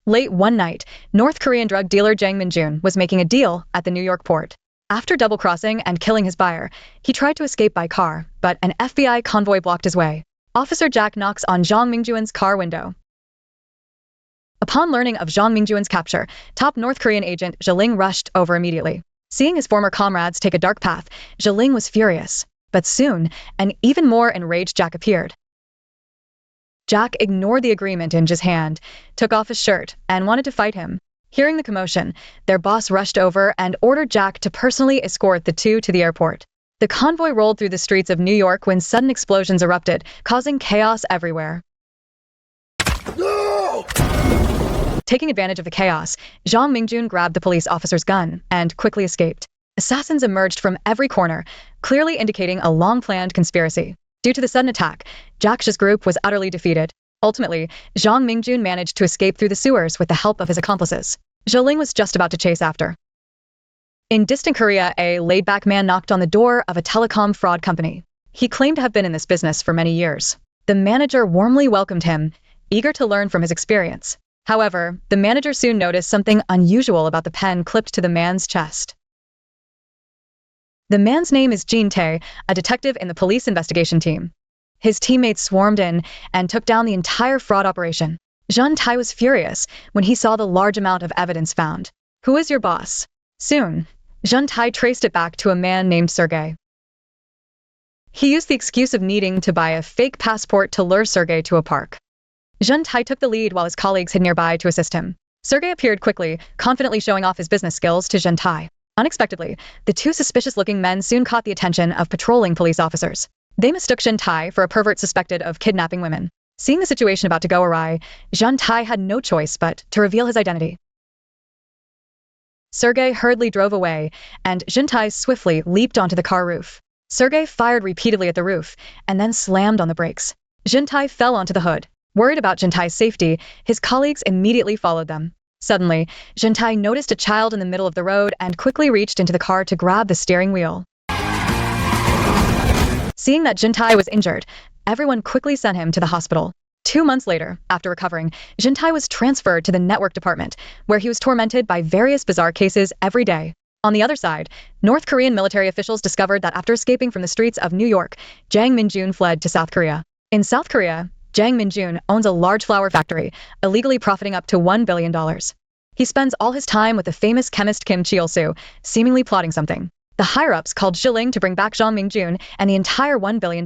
Late one night, North Korean drug dealer Jang Min-jun was making a deal at the New York port. After double-crossing and killing his buyer, he tried to escape by car, but an FBI convoy blocked his way. Officer Jack knocks on Jang Min-jun's car window. Upon learning of Jang Min-jun's capture, top North Korean agent Jaling rushed over immediately. Seeing his former comrades take a dark path, Jaling was furious. But soon, an even more enraged Jack appeared. Jack ignored the agreement in J's hand, took off his shirt, and wanted to fight him. Hearing the commotion, their boss rushed over and ordered Jack to personally escort the two to the airport. The convoy rolled through the streets of New York when sudden explosions erupted, causing chaos everywhere. No! Taking advantage of the chaos, Jang Min-jun grabbed the police officer's gun and quickly escaped. Assassins emerged from every corner, clearly indicating a long-planned conspiracy. Due to the sudden attack, Jack's group was utterly defeated. Ultimately, Jang Min-jun managed to escape through the sewers with the help of his accomplices. Jaling was just about to chase after. In distant Korea, a laid-back man knocked on the door of a telecom fraud company. He claimed to have been in this business for many years. The manager warmly welcomed him, eager to learn from his experience. However, the manager soon noticed something unusual about the pen clipped to the man's chest. The man's name is Jin Tae, a detective in the police investigation team. His teammates swarmed in and took down the entire fraud operation. Jin Tae was furious when he saw the large amount of evidence found. "Who is your boss?" Soon, Jin Tae traced it back to a man named Sergey. He used the excuse of needing to buy a fake passport to lure Sergey to a park. Jin Tae took the lead while his colleagues hid nearby to assist him. Sergey appeared quickly, confidently showing off his business skills to Jin Tae. Unexpectedly, the two suspicious-looking men soon caught the attention of patrolling police officers. They mistook Jin Tae for a pervert suspected of kidnapping women. Seeing the situation about to go awry, Jin Tae had no choice but to reveal his identity. Sergey hurriedly drove away, and Jin Tae swiftly leaped onto the car roof. Sergey fired repeatedly at the roof, and then slammed on the brakes. Jin Tae fell onto the hood. Worried about Jin Tae's safety, his colleagues immediately followed them. Suddenly, Jin Tae noticed a child in the middle of the road and quickly reached into the car to grab the steering wheel. Seeing that Jin Tae was injured, everyone quickly sent him to the hospital. 2 months later, after recovering, Jin Tae was transferred to the network department, where he was tormented by various bizarre cases every day. On the other side, North Korean military officials discovered that after escaping from the streets of New York, Jang Min-jun fled to South Korea. In South Korea, Jang Min-jun owns a large flour factory, illegally profiting up to $1 billion. He spends all his time with the famous chemist Kim Cheol-soo, seemingly plotting something. The higher-ups called Jaling to bring back Jang Min-jun and the entire $1 billion.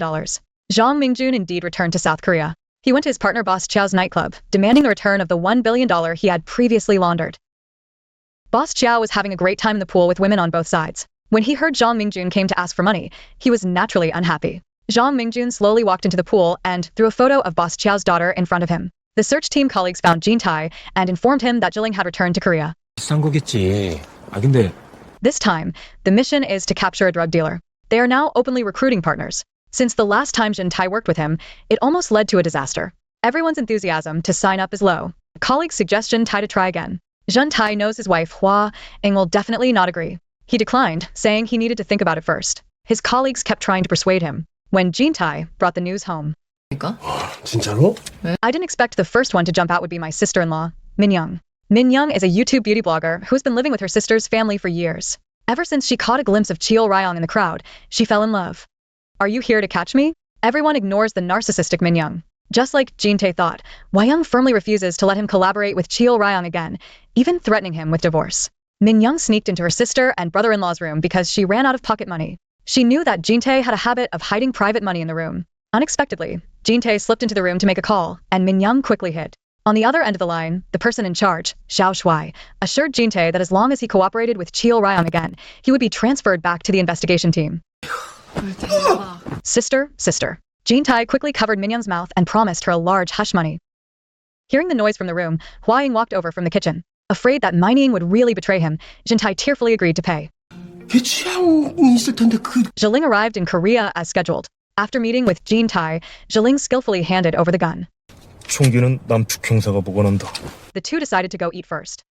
Jang Min-jun indeed returned to South Korea. He went to his partner Boss Chiao's nightclub, demanding the return of the $1 billion he had previously laundered. Boss Chiao was having a great time in the pool with women on both sides. When he heard Jang Min-jun came to ask for money, he was naturally unhappy. Jang Min-jun slowly walked into the pool and threw a photo of Boss Chiao's daughter in front of him. The search team colleagues found Jin Tae and informed him that Jaling had returned to Korea. 비싼 거겠지. 근데 This time, the mission is to capture a drug dealer. They are now openly recruiting partners. Since the last time Jin Tae worked with him, it almost led to a disaster. Everyone's enthusiasm to sign up is low. Colleagues suggest Jin Tae to try again. Jin Tae knows his wife, Hwa, and will definitely not agree. He declined, saying he needed to think about it first. His colleagues kept trying to persuade him. When Jin Tae brought the news home. 진짜로? I didn't expect the first one to jump out would be my sister-in-law, Min Young. Min Young is a YouTube beauty blogger who has been living with her sister's family for years. Ever since she caught a glimpse of Cheol Ryong in the crowd, she fell in love. Are you here to catch me? Everyone ignores the narcissistic Min Young. Just like Jin Tae thought, Young firmly refuses to let him collaborate with Cheol Ryong again, even threatening him with divorce. Min Young sneaked into her sister and brother-in-law's room because she ran out of pocket money. She knew that Jin Tae had a habit of hiding private money in the room. Unexpectedly, Jin Tae slipped into the room to make a call, and Min Young quickly hid. On the other end of the line, the person in charge, Xiao Shuai, assured Jin Tae that as long as he cooperated with Cheol Ryong again, he would be transferred back to the investigation team. Sister. Jin Tae quickly covered Min Young's mouth and promised her a large hush money. Hearing the noise from the room, Hua Ying walked over from the kitchen. Afraid that Min Young would really betray him, Jin Tae tearfully agreed to pay. Jaling arrived in Korea as scheduled. After meeting with Jin Tae, Jaling skillfully handed over the gun. 총기는 남측 형사가 보관한다. The two decided to go eat first.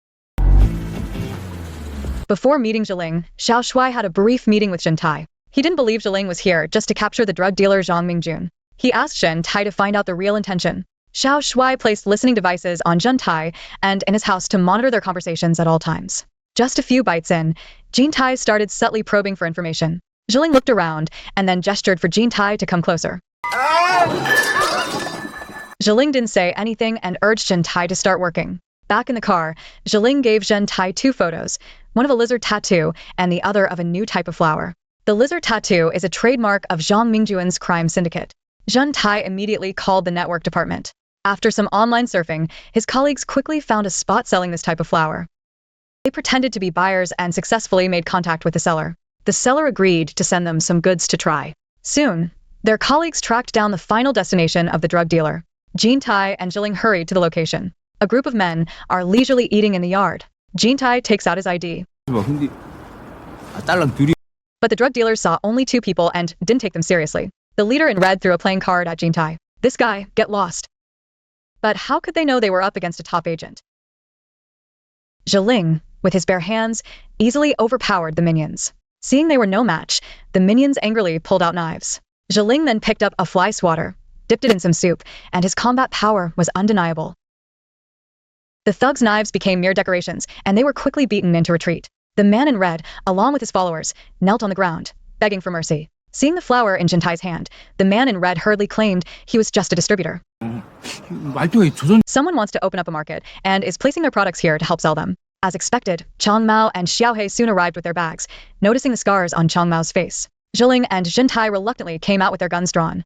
Before meeting Jaling, Xiao Shuai had a brief meeting with Jin Tae. He didn't believe Jaling was here just to capture the drug dealer Jang Min-jun. He asked Jin Tae to find out the real intention. Xiao Shui placed listening devices on Jun Tai and in his house to monitor their conversations at all times. Just a few bites in, Jin Tai started subtly probing for information. Zhiling looked around and then gestured for Jin Tai to come closer. Zhiling didn't say anything and urged Jin Tai to start working. Back in the car, Zhiling gave Jin Tai 2 photos, one of a lizard tattoo and the other of a new type of flower. The lizard tattoo is a trademark of Zhang Mingjuan's crime syndicate. Jin Tai immediately called the network department. After some online surfing, his colleagues quickly found a spot selling this type of flower. They pretended to be buyers and successfully made contact with the seller. The seller agreed to send them some goods to try. Soon, their colleagues tracked down the final destination of the drug dealer. Jin Tai and Zhiling hurried to the location. A group of men are leisurely eating in the yard. Jin Tai takes out his ID. But the drug dealers saw only 2 people and didn't take them seriously. The leader in red threw a playing card at Jin Tai. This guy, get lost. But how could they know they were up against a top agent? Zhiling, with his bare hands, easily overpowered the minions. Seeing they were no match, the minions angrily pulled out knives. Zhiling then picked up a fly swatter, dipped it in some soup, and his combat power was undeniable. The thugs' knives became mere decorations, and they were quickly beaten into retreat. The man in red, along with his followers, knelt on the ground, begging for mercy. Seeing the flower in Jin Tai's hand, the man in red hurriedly claimed he was just a distributor. Someone wants to open up a market and is placing their products here to help sell them. As expected, Chang Mao and Xiaohe soon arrived with their bags, noticing the scars on Chang Mao's face. Zhiling and Jin Tai reluctantly came out with their guns drawn.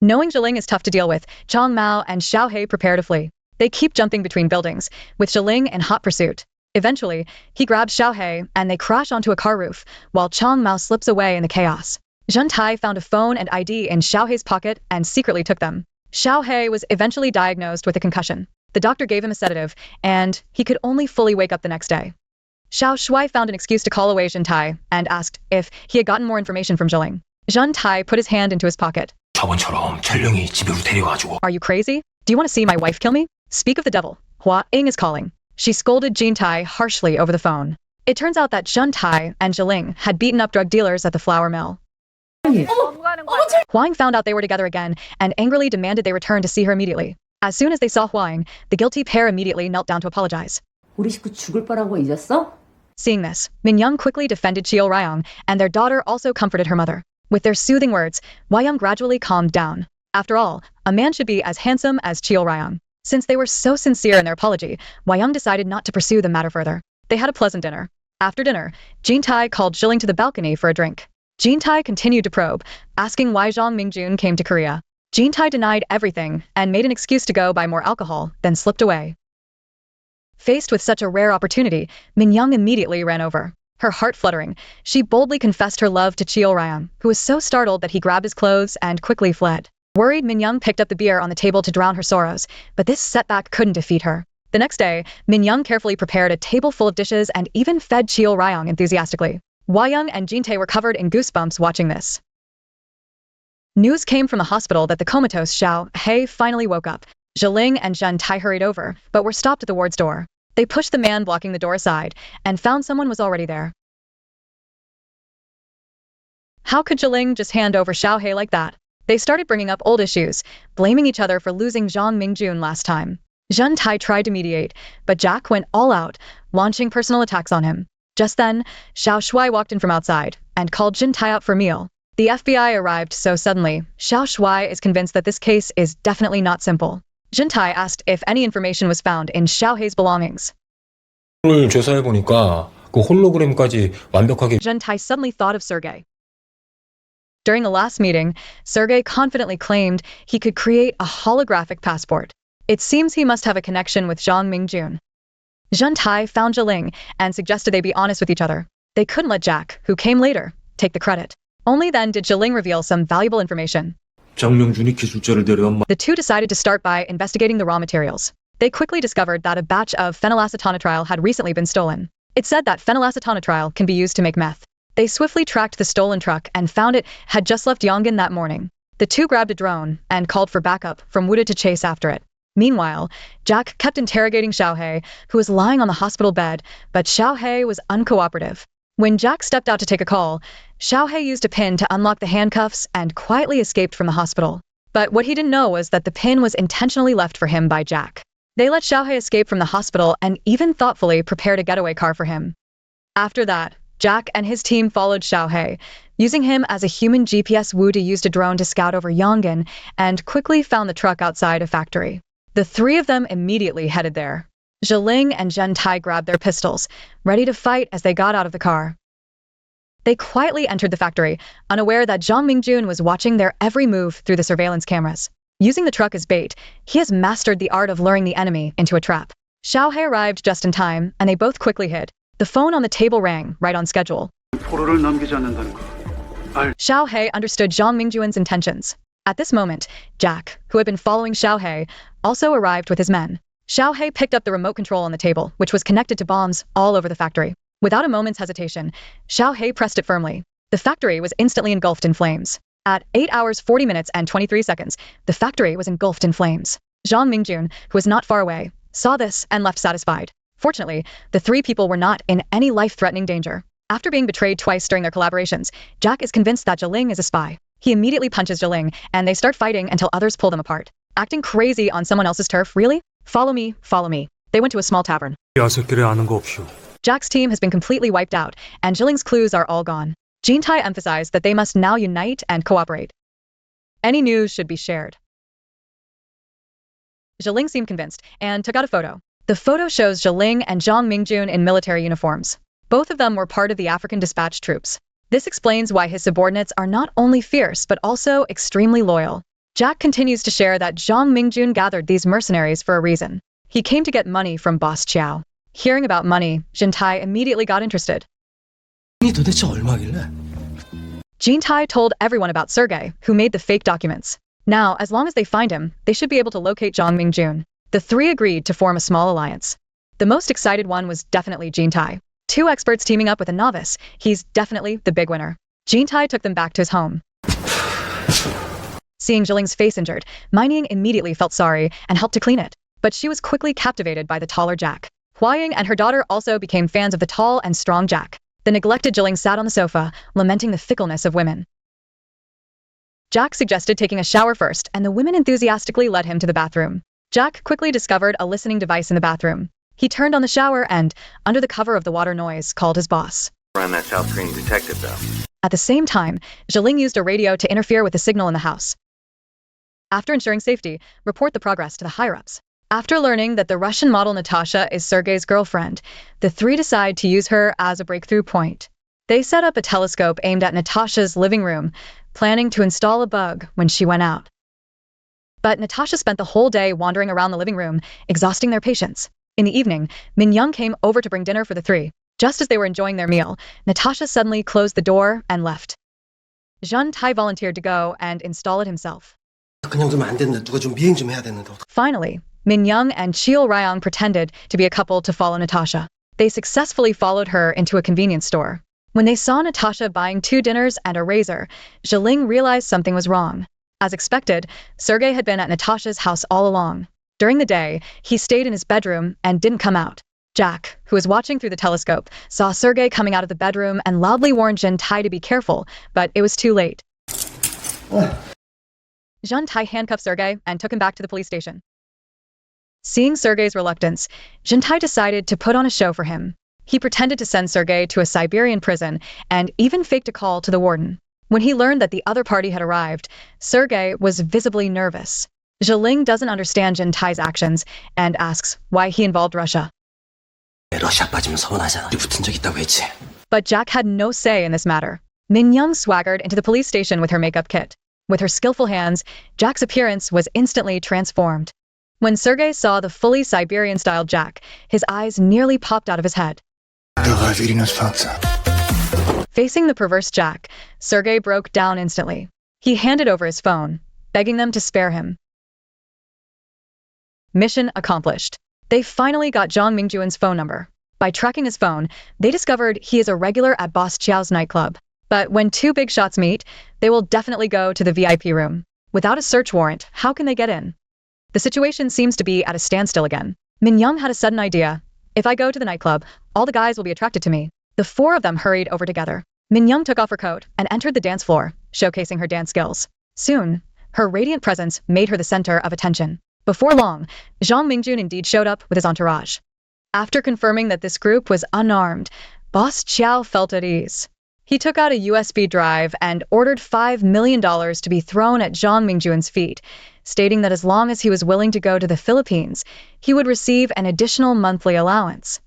Knowing Zhiling is tough to deal with, Chang Mao and Xiaohe prepare to flee. They keep jumping between buildings, with Zhiling in hot pursuit. Eventually, he grabs Xiaohe and they crash onto a car roof, while Chang Mao slips away in the chaos. Jin Tai found a phone and ID in Xiaohe's pocket and secretly took them. Xiaohe was eventually diagnosed with a concussion. The doctor gave him a sedative, and he could only fully wake up the next day. Xiao Shui found an excuse to call away Jin Tai and asked if he had gotten more information from Zhiling. Jin Tai put his hand into his pocket. Are you crazy? Do you want to see my wife kill me? Speak of the devil. Hua Ying is calling. She scolded Jin Tai harshly over the phone. It turns out that Jin Tai and Zhiling had beaten up drug dealers at the flour mill. Huang found out they were together again and angrily demanded they return to see her immediately. As soon as they saw Huang, the guilty pair immediately knelt down to apologize. Seeing this, Minyoung quickly defended Chiol Ryong, and their daughter also comforted her mother. With their soothing words, Wayang gradually calmed down. After all, a man should be as handsome as Chiol Ryong. Since they were so sincere in their apology, Wayang decided not to pursue the matter further. They had a pleasant dinner. After dinner, Jin Tai called Zhiling to the balcony for a drink. Jin Tai continued to probe, asking why Zhang Mingjun came to Korea. Jin Tai denied everything and made an excuse to go buy more alcohol, then slipped away. Faced with such a rare opportunity, Minyoung immediately ran over. Her heart fluttering, she boldly confessed her love to Chiol Ryong, who was so startled that he grabbed his clothes and quickly fled. Worried, Minyoung picked up the beer on the table to drown her sorrows, but this setback couldn't defeat her. The next day, Minyoung carefully prepared a table full of dishes and even fed Chiol Ryong enthusiastically. Wayang and Jin-tae were covered in goosebumps watching this. News came from the hospital that the comatose Xiao He finally woke up. Zhiling and Jin Tai hurried over, but were stopped at the ward's door. They pushed the man blocking the door aside and found someone was already there. How could Zhiling just hand over Xiao He like that? They started bringing up old issues, blaming each other for losing Zhang Mingjun last time. Jin Tai tried to mediate, but Jack went all out, launching personal attacks on him. Just then, Xiao Shui walked in from outside and called Jin Tai out for a meal. The FBI arrived so suddenly, Xiao Shui is convinced that this case is definitely not simple. Jin Tai asked if any information was found in Xiao He's belongings. Jin Tai suddenly thought of Sergei. During the last meeting, Sergei confidently claimed he could create a holographic passport. It seems he must have a connection with Zhang Mingjun. Jin Tai found Zhiling and suggested they be honest with each other. They couldn't let Jack, who came later, take the credit. Only then did Zhiling reveal some valuable information. The two decided to start by investigating the raw materials. They quickly discovered that a batch of phenylacetonitril had recently been stolen. It said that phenylacetonitril can be used to make meth. They swiftly tracked the stolen truck and found it had just left Yongin that morning. The two grabbed a drone and called for backup from Wuda to chase after it. Meanwhile, Jack kept interrogating Xiao He, who was lying on the hospital bed, but Xiao He was uncooperative. When Jack stepped out to take a call, Xiao He used a pin to unlock the handcuffs and quietly escaped from the hospital. But what he didn't know was that the pin was intentionally left for him by Jack. They let Xiaohei escape from the hospital and even thoughtfully prepared a getaway car for him. After that, Jack and his team followed Xiaohei, using him as a human GPS. Wu used a drone to scout over Yongin and quickly found the truck outside a factory. The three of them immediately headed there. Zhiling and Zhen Tai grabbed their pistols, ready to fight as they got out of the car. They quietly entered the factory, unaware that Zhang Mingjun was watching their every move through the surveillance cameras. Using the truck as bait, he has mastered the art of luring the enemy into a trap. Xiaohei arrived just in time, and they both quickly hid. The phone on the table rang, right on schedule. Xiaohei understood Zhang Mingjun's intentions. At this moment, Jack, who had been following Xiaohei, also arrived with his men. Xiaohei picked up the remote control on the table, which was connected to bombs all over the factory. Without a moment's hesitation, Xiaohei pressed it firmly. The factory was instantly engulfed in flames. At 8 hours 40 minutes and 23 seconds, the factory was engulfed in flames. Zhang Mingjun, who was not far away, saw this and left satisfied. Fortunately, the three people were not in any life-threatening danger. After being betrayed twice during their collaborations, Jack is convinced that Zhiling is a spy. He immediately punches Zhiling, and they start fighting until others pull them apart. Acting crazy on someone else's turf, really? Follow me, follow me. They went to a small tavern. Jack's team has been completely wiped out, and Zhiling's clues are all gone. Jin Tai emphasized that they must now unite and cooperate. Any news should be shared. Zhiling seemed convinced, and took out a photo. The photo shows Zhiling and Zhang Mingjun in military uniforms. Both of them were part of the African dispatch troops. This explains why his subordinates are not only fierce, but also extremely loyal. Jack continues to share that Zhang Mingjun gathered these mercenaries for a reason. He came to get money from Boss Chiao. Hearing about money, Jin Tai immediately got interested. Jin Tai told everyone about Sergei, who made the fake documents. Now, as long as they find him, they should be able to locate Zhang Mingjun. The three agreed to form a small alliance. The most excited one was definitely Jin Tai. Two experts teaming up with a novice, he's definitely the big winner. Jin Tai took them back to his home. Seeing Zhiling's face injured, Mining immediately felt sorry and helped to clean it. But she was quickly captivated by the taller Jack. Huaying and her daughter also became fans of the tall and strong Jack. The neglected Zhiling sat on the sofa, lamenting the fickleness of women. Jack suggested taking a shower first, and the women enthusiastically led him to the bathroom. Jack quickly discovered a listening device in the bathroom. He turned on the shower and, under the cover of the water noise, called his boss. Run that South Korean detective, though. At the same time, Zhiling used a radio to interfere with the signal in the house. After ensuring safety, report the progress to the higher-ups. After learning that the Russian model Natasha is Sergei's girlfriend, the three decide to use her as a breakthrough point. They set up a telescope aimed at Natasha's living room, planning to install a bug when she went out. But Natasha spent the whole day wandering around the living room, exhausting their patience. In the evening, Min Young came over to bring dinner for the three. Just as they were enjoying their meal, Natasha suddenly closed the door and left. Zhen Tai volunteered to go and install it himself. Finally, Min Young and Chiel Ryang pretended to be a couple to follow Natasha. They successfully followed her into a convenience store. When they saw Natasha buying 2 dinners and a razor, Zhiling realized something was wrong. As expected, Sergei had been at Natasha's house all along. During the day, he stayed in his bedroom and didn't come out. Jack, who was watching through the telescope, saw Sergei coming out of the bedroom and loudly warned Zhen Tai to be careful, but it was too late. Zhen Tai handcuffed Sergei and took him back to the police station. Seeing Sergei's reluctance, Zhen Tai decided to put on a show for him. He pretended to send Sergei to a Siberian prison and even faked a call to the warden. When he learned that the other party had arrived, Sergei was visibly nervous. Zhiling doesn't understand Zhen Tai's actions and asks why he involved Russia. But Jack had no say in this matter. Min Young swaggered into the police station with her makeup kit. With her skillful hands, Jack's appearance was instantly transformed. When Sergei saw the fully Siberian-styled Jack, his eyes nearly popped out of his head. Facing the perverse Jack, Sergei broke down instantly. He handed over his phone, begging them to spare him. Mission accomplished. They finally got Zhang Mingjun's phone number. By tracking his phone, they discovered he is a regular at Boss Chiao's nightclub. But when 2 big shots meet, they will definitely go to the VIP room. Without a search warrant, how can they get in? The situation seems to be at a standstill again. Min Young had a sudden idea. If I go to the nightclub, all the guys will be attracted to me. The 4 of them hurried over together. Min Young took off her coat and entered the dance floor, showcasing her dance skills. Soon, Her radiant presence made her the center of attention. Before long, Zhang Mingjun indeed showed up with his entourage. After confirming that this group was unarmed, Boss Chiao felt at ease. He took out a USB drive and ordered $5 million to be thrown at Zhang Mingjun's feet, stating that as long as he was willing to go to the Philippines, he would receive an additional monthly allowance.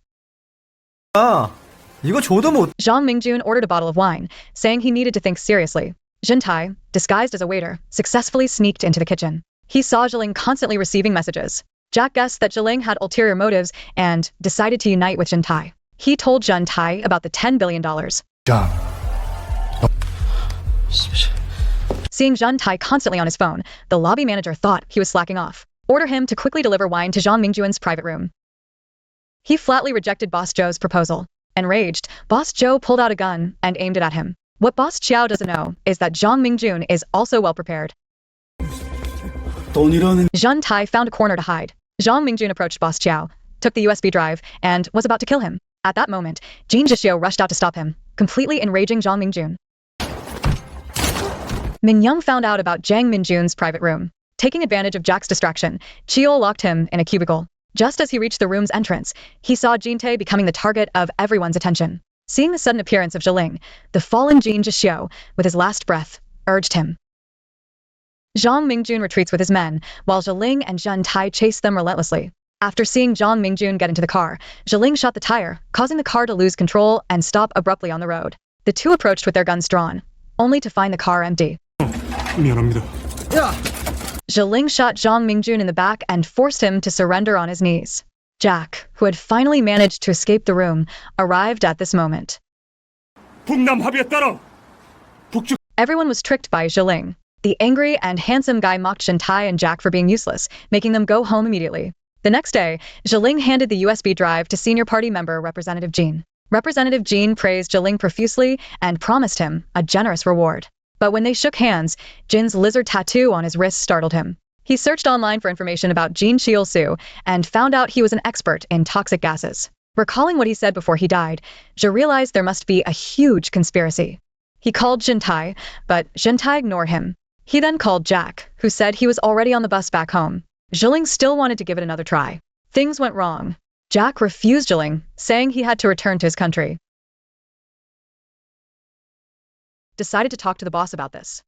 이거 줘도 못. Zhang Mingjun ordered a bottle of wine, saying he needed to think seriously. Jintai, disguised as a waiter, successfully sneaked into the kitchen. He saw Zhiling constantly receiving messages. Jack guessed that Zhiling had ulterior motives and decided to unite with Jintai. He told Jintai about the $10 billion. Seeing Jintai constantly on his phone, the lobby manager thought he was slacking off. Order him to quickly deliver wine to Zhang Mingjun's private room. He flatly rejected Boss Zhou's proposal. Enraged, Boss Zhou pulled out a gun and aimed it at him. What Boss Chiao doesn't know is that Zhang Mingjun is also well prepared. Jintai found a corner to hide. Zhang Mingjun approached Boss Chiao, took the USB drive, and was about to kill him. At that moment, Jin Zhixiu rushed out to stop him, completely enraging Zhang Mingjun. Min Young found out about Zhang Mingjun's private room. Taking advantage of Jack's distraction, Chiol locked him in a cubicle. Just as he reached the room's entrance, he saw Jintai becoming the target of everyone's attention. Seeing the sudden appearance of Zhiling, the fallen Jin Zhixiu, with his last breath, urged him. Zhang Mingjun retreats with his men, while Zhiling and Jintai chase them relentlessly. After seeing Zhang Mingjun get into the car, Zhiling shot the tire, causing the car to lose control and stop abruptly on the road. The two approached with their guns drawn, only to find the car empty. 미안합니다. Zhiling shot Zhang Mingjun in the back and forced him to surrender on his knees. Jack, who had finally managed to escape the room, arrived at this moment. 북남 합의에 따라 북측 Everyone was tricked by Zhiling. The angry and handsome guy mocked Jintai and Jack for being useless, making them go home immediately. The next day, Zhiling handed the USB drive to senior party member Representative Jean. Representative Jean praised Zhiling profusely and promised him a generous reward. But when they shook hands, Jin's lizard tattoo on his wrist startled him. He searched online for information about Jin Cheol-su and found out he was an expert in toxic gases. Recalling what he said before he died, Zhe realized there must be a huge conspiracy. He called Jintai, but Jintai ignored him. He then called Jack, who said he was already on the bus back home. Zhiling still wanted to give it another try. Things went wrong. Jack refused Zhiling, saying he had to return to his country. Decided to talk to the boss about this.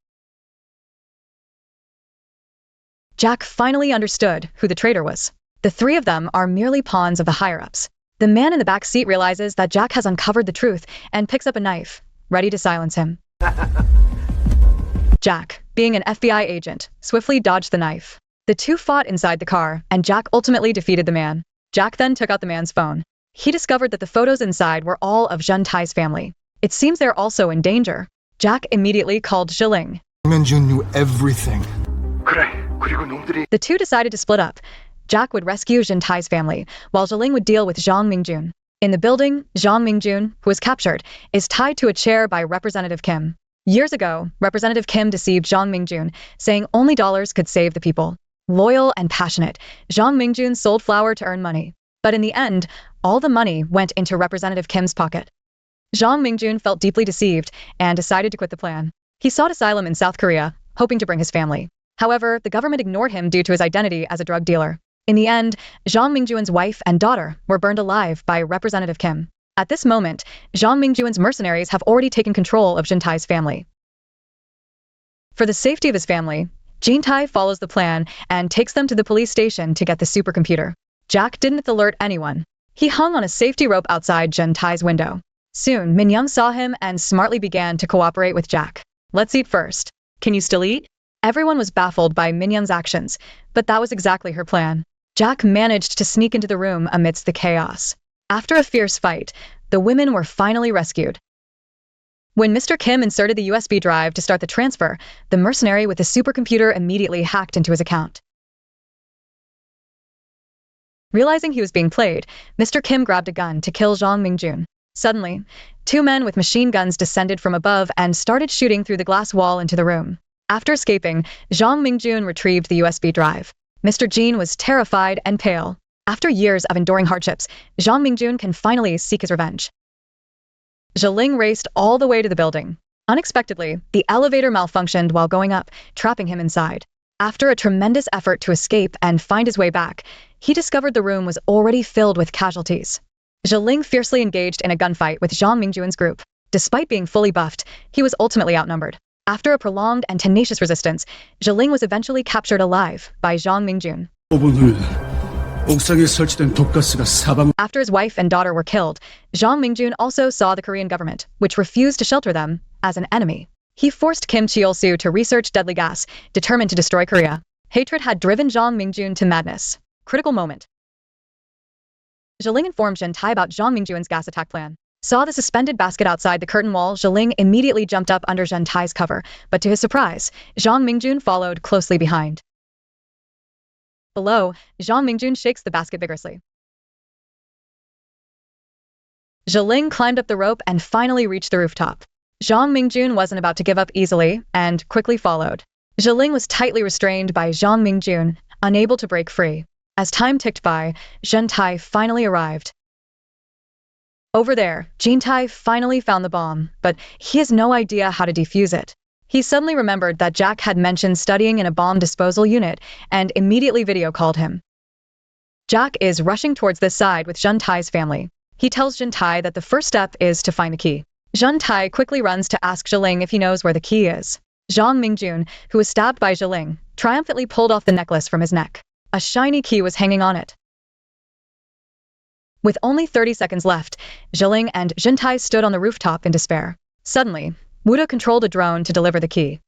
Jack finally understood who the traitor was. The three of them are merely pawns of the higher-ups. The man in the back seat realizes that Jack has uncovered the truth and picks up a knife, ready to silence him. Jack, being an FBI agent, swiftly dodged the knife. The two fought inside the car, and Jack ultimately defeated the man. Jack then took out the man's phone. He discovered that the photos inside were all of Jintai's family. It seems they're also in danger. Jack immediately called Zhiling. Mingjun knew everything. 그래, 그리고 놈들이 The two decided to split up. Jack would rescue Jintai's family, while Zhiling would deal with Zhang Mingjun. In the building, Zhang Mingjun, who was captured, is tied to a chair by Representative Kim. Years ago, Representative Kim deceived Zhang Mingjun, saying only dollars could save the people. Loyal and passionate, Zhang Mingjun sold flour to earn money. But in the end, all the money went into Representative Kim's pocket. Zhang Mingjun felt deeply deceived and decided to quit the plan. He sought asylum in South Korea, hoping to bring his family. However, the government ignored him due to his identity as a drug dealer. In the end, Zhang Mingjun's wife and daughter were burned alive by Representative Kim. At this moment, Zhang Mingjun's mercenaries have already taken control of Jintai's family. For the safety of his family, Jintai follows the plan and takes them to the police station to get the supercomputer. Jack didn't alert anyone. He hung on a safety rope outside Jintai's window. Soon, Min Young saw him and smartly began to cooperate with Jack. Let's eat first. Can you still eat? Everyone was baffled by Min Young's actions, but that was exactly her plan. Jack managed to sneak into the room amidst the chaos. After a fierce fight, the women were finally rescued. When Mr. Kim inserted the USB drive to start the transfer, the mercenary with the supercomputer immediately hacked into his account. Realizing he was being played, Mr. Kim grabbed a gun to kill Zhang Mingjun. Suddenly, two men with machine guns descended from above and started shooting through the glass wall into the room. After escaping, Zhang Mingjun retrieved the USB drive. Mr. Jean was terrified and pale. After years of enduring hardships, Zhang Mingjun can finally seek his revenge. Zhiling raced all the way to the building. Unexpectedly, the elevator malfunctioned while going up, trapping him inside. After a tremendous effort to escape and find his way back, he discovered the room was already filled with casualties. Zhiling fiercely engaged in a gunfight with Zhang Mingjun's group. Despite being fully buffed, he was ultimately outnumbered. After a prolonged and tenacious resistance, Zhiling was eventually captured alive by Zhang Mingjun. 5분 후 옥상에 설치된 독가스가 사방 After his wife and daughter were killed, Zhang Mingjun also saw the Korean government, which refused to shelter them, as an enemy. He forced Kim Cheol-soo to research deadly gas, determined to destroy Korea. Hatred had driven Zhang Mingjun to madness. Critical moment. Zhiling informed Zhentai about Zhang Mingjun's gas attack plan. Saw the suspended basket outside the curtain wall, Zhiling immediately jumped up under Zhentai's cover, but to his surprise, Zhang Mingjun followed closely behind. Below, Zhang Mingjun shakes the basket vigorously. Zhiling climbed up the rope and finally reached the rooftop. Zhang Mingjun wasn't about to give up easily, and quickly followed. Zhiling was tightly restrained by Zhang Mingjun, unable to break free. As time ticked by, Zhentai finally arrived. Over there, Zhentai finally found the bomb, but he has no idea how to defuse it. He suddenly remembered that Jack had mentioned studying in a bomb disposal unit and immediately video called him. Jack is rushing towards this side with Zhentai's family. He tells Zhentai that the first step is to find the key. Zhentai quickly runs to ask Zhiling if he knows where the key is. Zhang Mingjun, who was stabbed by Zhiling, triumphantly pulled off the necklace from his neck. A shiny key was hanging on it. With only 30 seconds left, Zhiling and Zhentai stood on the rooftop in despair. Suddenly, Wuda controlled a drone to deliver the key.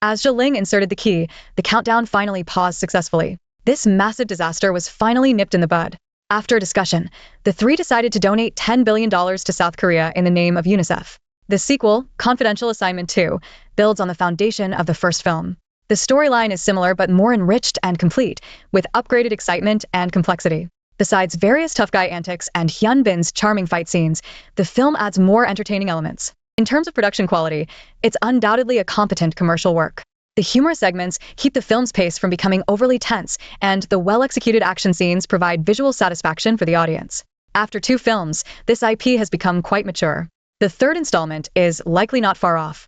As Zhiling inserted the key, the countdown finally paused successfully. This massive disaster was finally nipped in the bud. After a discussion, the three decided to donate $10 billion to South Korea in the name of UNICEF. The sequel, Confidential Assignment 2, builds on the foundation of the first film. The storyline is similar but more enriched and complete, with upgraded excitement and complexity. Besides various tough guy antics and Hyun Bin's charming fight scenes, the film adds more entertaining elements. In terms of production quality, it's undoubtedly a competent commercial work. The humorous segments keep the film's pace from becoming overly tense, and the well-executed action scenes provide visual satisfaction for the audience. After 2 films, this IP has become quite mature. The third installment is likely not far off.